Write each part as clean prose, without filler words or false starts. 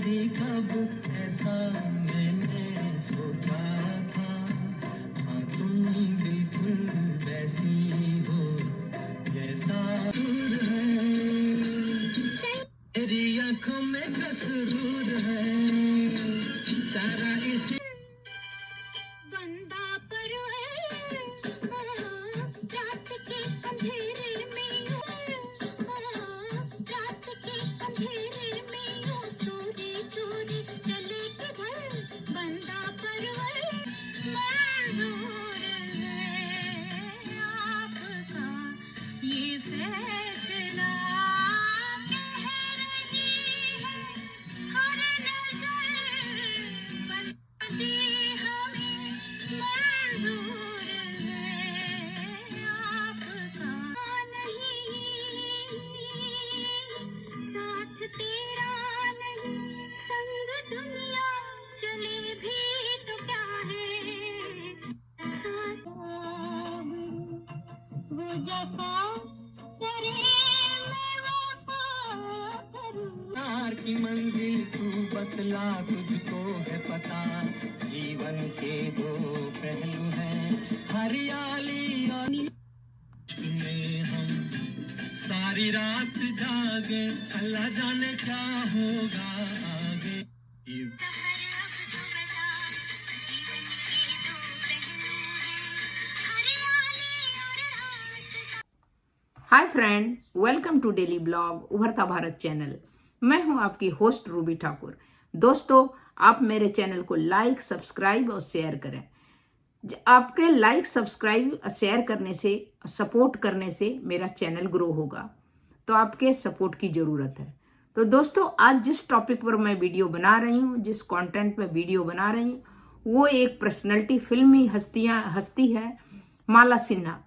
कभी कब ऐसा मैंने सोचा था, हाँ तुम बिल्कुल वैसी हो जैसा दूर है, तेरी आंखों में कसूर है, सारा इसी बंदा पर रात के अंधेरे में रात के अंधेरे में चोरी चोरी चले किधर, बंदा पर मंजूर है आपका ये फैसला, कह रही है हर नजर बंदा जी हमें मंजूर है आपका नहीं, साथ तेरा नहीं, संग दुनिया चले भी तो क्या है, साथ वो जफा करे मैं वफा करूं, प्यार की मंजिल तू बतला, तुझको है पता, जीवन के दो पहलू हैं, हरियाली और में हम सारी रात जागे, अल्लाह जाने क्या होगा आगे। सफर अब जो बता, जीवन के दो पहलू हैं, हरियाली और रास्ता। Hi friend, welcome to daily blog Ubharta Bharat channel. मैं हूं आपकी होस्ट रूबी ठाकुर। दोस्तों, आप मेरे चैनल को लाइक, सब्सक्राइब और शेयर करें। आपके लाइक, सब्सक्राइब और शेयर करने से, सपोर्ट करने से मेरा चैनल ग्रो होगा, तो आपके सपोर्ट की ज़रूरत है। तो दोस्तों, आज जिस टॉपिक पर मैं वीडियो बना रही हूँ, जिस कंटेंट पे वीडियो बना रही हूँ, वो एक पर्सनैलिटी, फिल्मी हस्ती है, माला सिन्हा।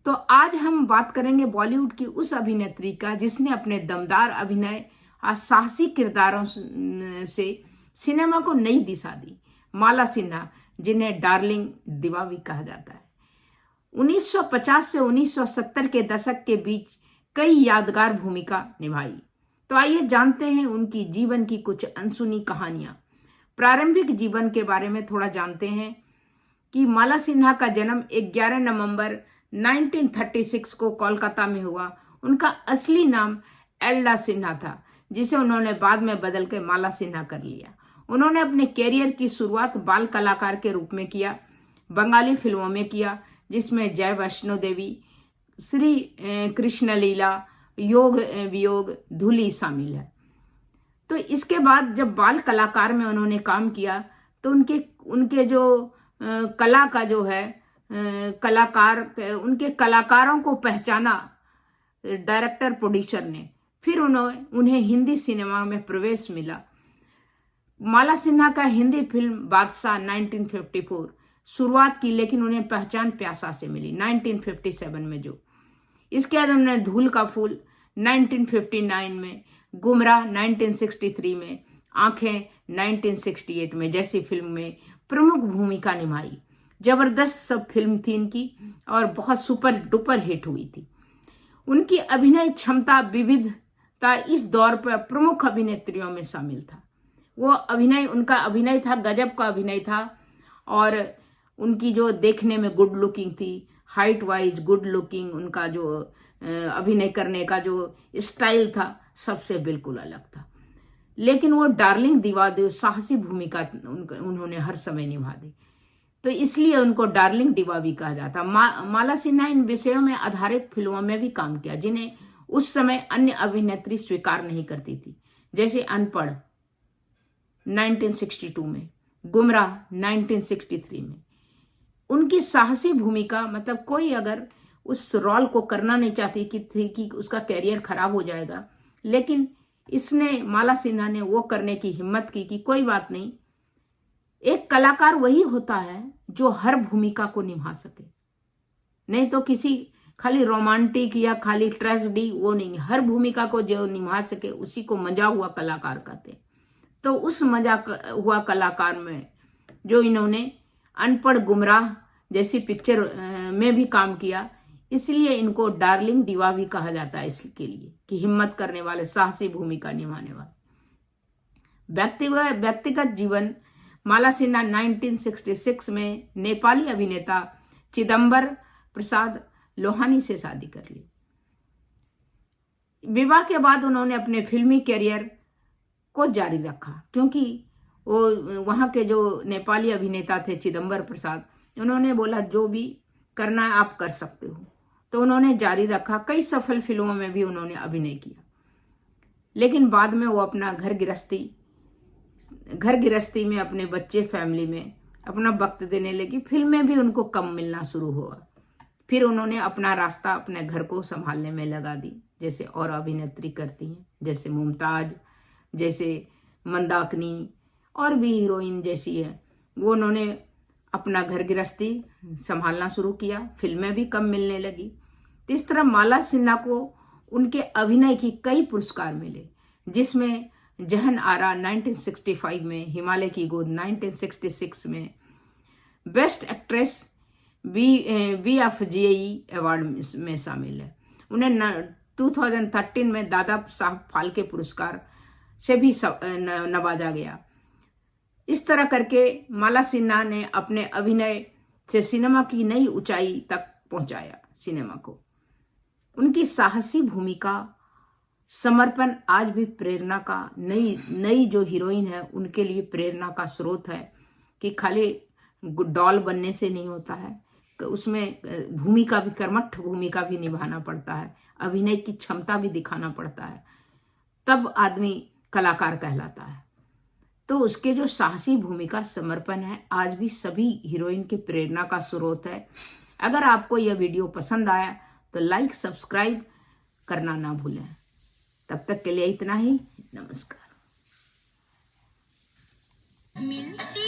तो आज हम बात करेंगे बॉलीवुड की उस अभिनेत्री का जिसने अपने दमदार अभिनय और साहसी किरदारों से सिनेमा को नई दिशा दी। माला सिन्हा, जिन्हें डार्लिंग दिवा भी कहा जाता है। 1950 से 1970 के दशक के बीच कई यादगार भूमिका निभाई। तो आइए जानते हैं उनकी जीवन की कुछ अनसुनी कहानियां। प्रारंभिक जीवन के बारे में थोड़ा जानते हैं कि माला सिन्हा का जन्म 11 नवंबर 1936 को कोलकाता में हुआ। उनका असली नाम एल्डा सिन्हा था, जिसे उन्होंने बाद में बदल के माला सिन्हा कर लिया। उन्होंने अपने कैरियर की शुरुआत बाल कलाकार के रूप में किया, बंगाली फिल्मों में किया, जिसमें जय वैष्णो देवी, श्री कृष्ण लीला, योग वियोग, धूली शामिल है। तो इसके बाद जब बाल कलाकार में उन्होंने काम किया तो उनके जो कला का जो है उनके कलाकारों को पहचाना डायरेक्टर, प्रोड्यूसर ने। फिर उन्हें हिंदी सिनेमा में प्रवेश मिला। माला सिन्हा का हिंदी फिल्म बादशाह 1954 शुरुआत की, लेकिन उन्हें पहचान प्यासा से मिली 1957 में। जो इसके बाद उन्होंने धूल का फूल 1959 में, गुमराह 1963 में, आंखें 1968 में जैसी फिल्म में प्रमुख भूमिका निभाई। जबरदस्त सब फिल्म थी इनकी और बहुत सुपर डुपर हिट हुई थी। उनकी अभिनय क्षमता, विविधता इस दौर पर प्रमुख अभिनेत्रियों में शामिल था। उनका अभिनय था, गजब का अभिनय था। और उनकी जो देखने में गुड लुकिंग थी, हाइट वाइज गुड लुकिंग, उनका जो अभिनय करने का जो स्टाइल था सबसे बिल्कुल अलग था। लेकिन वो डार्लिंग दीवा, साहसी भूमिका उन्होंने हर समय निभा दी, तो इसलिए उनको डार्लिंग दीवा भी कहा जाता। माला सिन्हा इन विषयों में आधारित फिल्मों में भी काम किया, जिन्हें उस समय अन्य अभिनेत्री स्वीकार नहीं करती थी, जैसे अनपढ़ 1962 में, गुमराह 1963 में। उनकी साहसी भूमिका, मतलब कोई अगर उस रोल को करना नहीं चाहती कि उसका कैरियर खराब हो जाएगा, लेकिन माला सिन्हा ने वो करने की हिम्मत की कि कोई बात नहीं, एक कलाकार वही होता है जो हर भूमिका को निभा सके। नहीं तो किसी खाली रोमांटिक या खाली ट्रेजेडी, वो नहीं, हर भूमिका को जो निभा सके उसी को मजा हुआ कलाकार कहते। तो उस मजा हुआ कलाकार में जो इन्होंने अनपढ़, गुमराह जैसी पिक्चर में भी काम किया, इसलिए इनको डार्लिंग दीवा भी कहा जाता है, इसके लिए कि हिम्मत करने वाले, साहसी भूमिका निभाने वाले। व्यक्तिगत जीवन, माला सिन्हा 1966 में नेपाली अभिनेता चिदंबर प्रसाद लोहानी से शादी कर ली। विवाह के बाद उन्होंने अपने फिल्मी करियर को जारी रखा, क्योंकि वो वहाँ के जो नेपाली अभिनेता थे चिदंबर प्रसाद, उन्होंने बोला जो भी करना है आप कर सकते हो, तो उन्होंने जारी रखा। कई सफल फिल्मों में भी उन्होंने अभिनय किया, लेकिन बाद में वो अपना घर गृहस्थी में, अपने बच्चे, फैमिली में अपना वक्त देने लगी। फिल्में भी उनको कम मिलना शुरू हुआ। फिर उन्होंने अपना रास्ता अपने घर को संभालने में लगा दी, जैसे और अभिनेत्री करती हैं, जैसे मुमताज, जैसे मंदाकिनी और भी हीरोइन जैसी है। वो उन्होंने अपना घर गृहस्थी संभालना शुरू किया, फिल्में भी कम मिलने लगी। तो इस तरह माला सिन्हा को उनके अभिनय की कई पुरस्कार मिले, जिसमें जहन आरा 1965 में, हिमालय की गोद 1966 में, बेस्ट एक्ट्रेस BFGE अवार्ड में शामिल है। उन्हें 2013 में दादा साहब फाल्के पुरस्कार से भी नवाजा गया। इस तरह करके माला सिन्हा ने अपने अभिनय से सिनेमा की नई ऊंचाई तक पहुंचाया सिनेमा को। उनकी साहसी भूमिका, समर्पण आज भी प्रेरणा का, नई जो हीरोइन है उनके लिए प्रेरणा का स्रोत है, कि खाली डॉल बनने से नहीं होता है, उसमें भूमिका भी, कर्मठ भूमिका भी निभाना पड़ता है, अभिनय की क्षमता भी दिखाना पड़ता है, तब आदमी कलाकार कहलाता है। तो उसके जो साहसी भूमिका, समर्पण है, आज भी सभी हीरोइन की प्रेरणा का स्रोत है। अगर आपको यह वीडियो पसंद आया तो लाइक, सब्सक्राइब करना ना भूलें। तब तक के लिए इतना ही, नमस्कार। मिलते